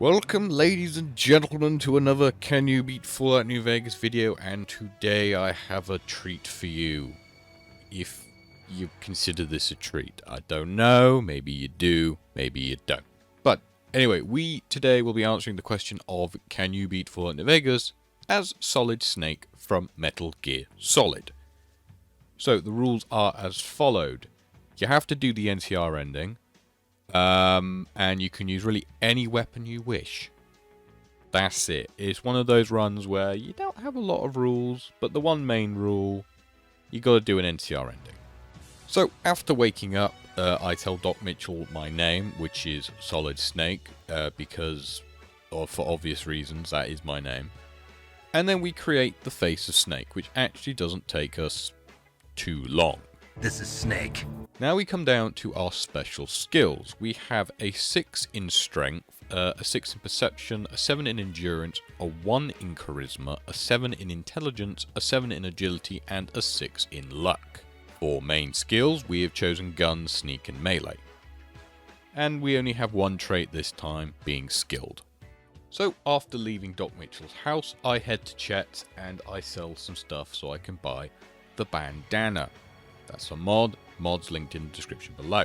Welcome, ladies and gentlemen, to another Can You Beat Fallout New Vegas video, and today I have a treat for you. If you consider this a treat. I don't know, maybe you do, maybe you don't. But anyway, we today will be answering the question of can you beat Fallout New Vegas as Solid Snake from Metal Gear Solid. So the rules are as followed. You have to do the NCR ending. And you can use really any weapon you wish. That's it. It's one of those runs where you don't have a lot of rules, but the one main rule, you gotta do an NCR ending. So, after waking up, I tell Doc Mitchell my name, which is Solid Snake, because, or for obvious reasons, that is my name. And then we create the face of Snake, which actually doesn't take us too long. This is Snake. Now we come down to our special skills. We have a 6 in strength, a 6 in perception, a 7 in endurance, a 1 in charisma, a 7 in intelligence, a 7 in agility, and a 6 in luck. For main skills, we have chosen gun, sneak, and melee. And we only have one trait this time, being skilled. So after leaving Doc Mitchell's house, I head to Chet's and I sell some stuff so I can buy the bandana. That's a mod. Mod's linked in the description below.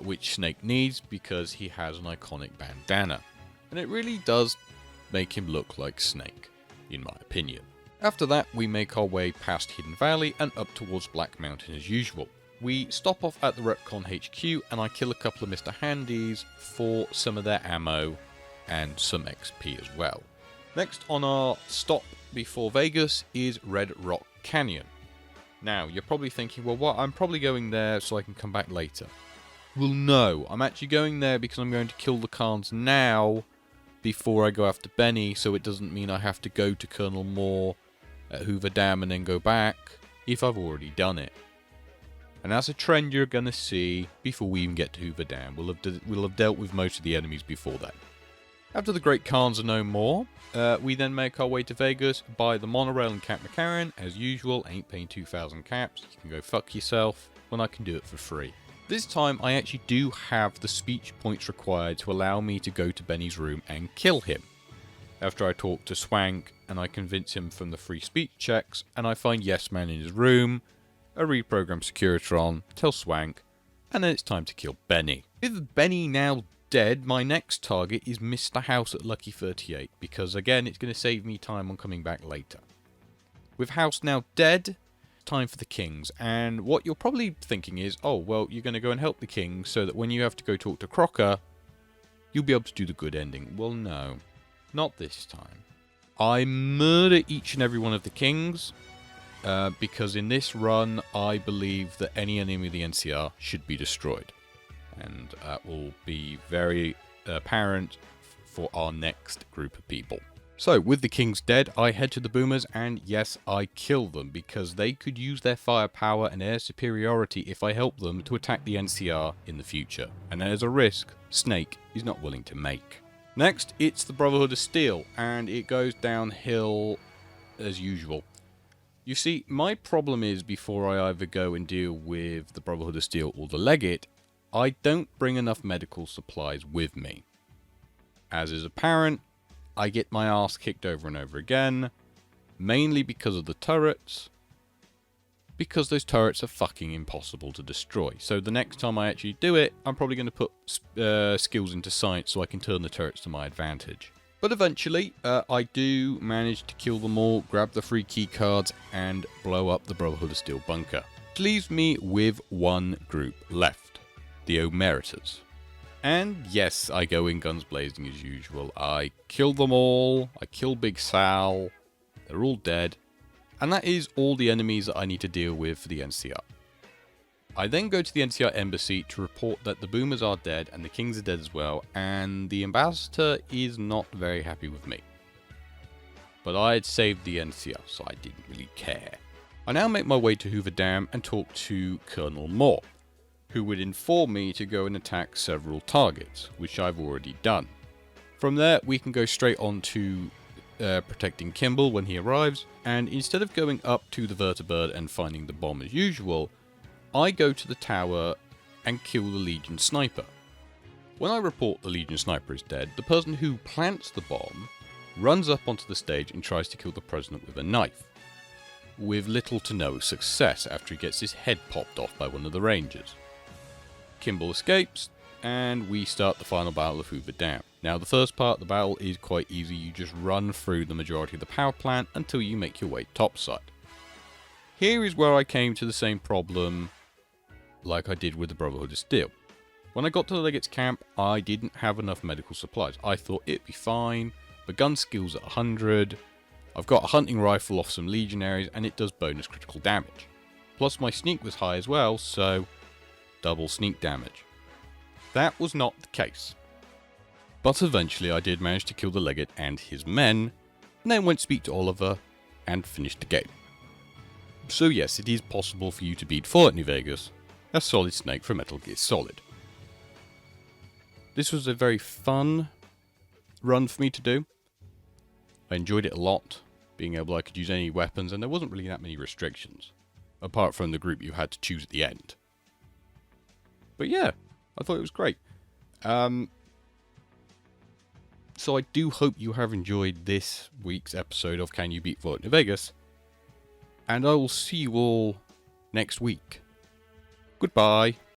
Which Snake needs because he has an iconic bandana. And it really does make him look like Snake, in my opinion. After that, we make our way past Hidden Valley and up towards Black Mountain as usual. We stop off at the Retcon HQ and I kill a couple of Mr. Handies for some of their ammo and some XP as well. Next on our stop before Vegas is Red Rock Canyon. Now, you're probably thinking, well, what? I'm probably going there so I can come back later. Well, no. I'm actually going there because I'm going to kill the Khans now before I go after Benny, so it doesn't mean I have to go to Colonel Moore at Hoover Dam and then go back if I've already done it. And that's a trend you're going to see before we even get to Hoover Dam. We'll have dealt with most of the enemies before then. After the Great Khans are no more, we then make our way to Vegas, buy the monorail and Cap McCarran. As usual, ain't paying 2,000 caps. You can go fuck yourself when I can do it for free. This time, I actually do have the speech points required to allow me to go to Benny's room and kill him. After I talk to Swank and I convince him from the free speech checks, and I find Yes Man in his room, I reprogram Securitron, tell Swank, and then it's time to kill Benny. With Benny now dead, my next target is Mr. House at Lucky 38, because again, it's going to save me time on coming back later. With House now dead, time for the Kings, and what you're probably thinking is, oh, well, you're going to go and help the Kings so that when you have to go talk to Crocker, you'll be able to do the good ending. Well, no, not this time. I murder each and every one of the Kings, because in this run, I believe that any enemy of the NCR should be destroyed. And that will be very apparent for our next group of people. So, with the Kings dead, I head to the Boomers, and yes, I kill them, because they could use their firepower and air superiority if I help them to attack the NCR in the future. And there's a risk Snake is not willing to make. Next, it's the Brotherhood of Steel, and it goes downhill as usual. You see, my problem is before I either go and deal with the Brotherhood of Steel or the Legate, I don't bring enough medical supplies with me. As is apparent, I get my ass kicked over and over again, mainly because of the turrets, because those turrets are fucking impossible to destroy. So the next time I actually do it, I'm probably going to put skills into science so I can turn the turrets to my advantage. But eventually, I do manage to kill them all, grab the free key cards, and blow up the Brotherhood of Steel bunker. Which leaves me with one group left. The Omerators. And yes, I go in guns blazing as usual. I kill them all. I kill Big Sal. They're all dead. And that is all the enemies that I need to deal with for the NCR. I then go to the NCR embassy to report that the Boomers are dead and the Kings are dead as well, and the ambassador is not very happy with me. But I had saved the NCR, so I didn't really care. I now make my way to Hoover Dam and talk to Colonel Moore, who would inform me to go and attack several targets, which I've already done. From there, we can go straight on to protecting Kimball when he arrives, and instead of going up to the Vertibird and finding the bomb as usual, I go to the tower and kill the Legion sniper. When I report the Legion Sniper is dead, the person who plants the bomb runs up onto the stage and tries to kill the President with a knife, with little to no success after he gets his head popped off by one of the Rangers. Kimball escapes, and we start the final battle of Hoover Dam. Now, the first part of the battle is quite easy. You just run through the majority of the power plant until you make your way topside. Here is where I came to the same problem like I did with the Brotherhood of Steel. When I got to the Legate's camp, I didn't have enough medical supplies. I thought it'd be fine. The gun skill's at 100. I've got a hunting rifle off some legionaries, and it does bonus critical damage. Plus my sneak was high as well, so double sneak damage. That was not the case. But eventually I did manage to kill the Legate and his men, and then went to speak to Oliver, and finished the game. So yes, it is possible for you to beat Fallout New Vegas as Solid Snake from Metal Gear Solid. This was a very fun run for me to do. I enjoyed it a lot, being able I could use any weapons, and there wasn't really that many restrictions, apart from the group you had to choose at the end. But yeah, I thought it was great. So I do hope you have enjoyed this week's episode of Can You Beat Fallout New Vegas, and I will see you all next week. Goodbye.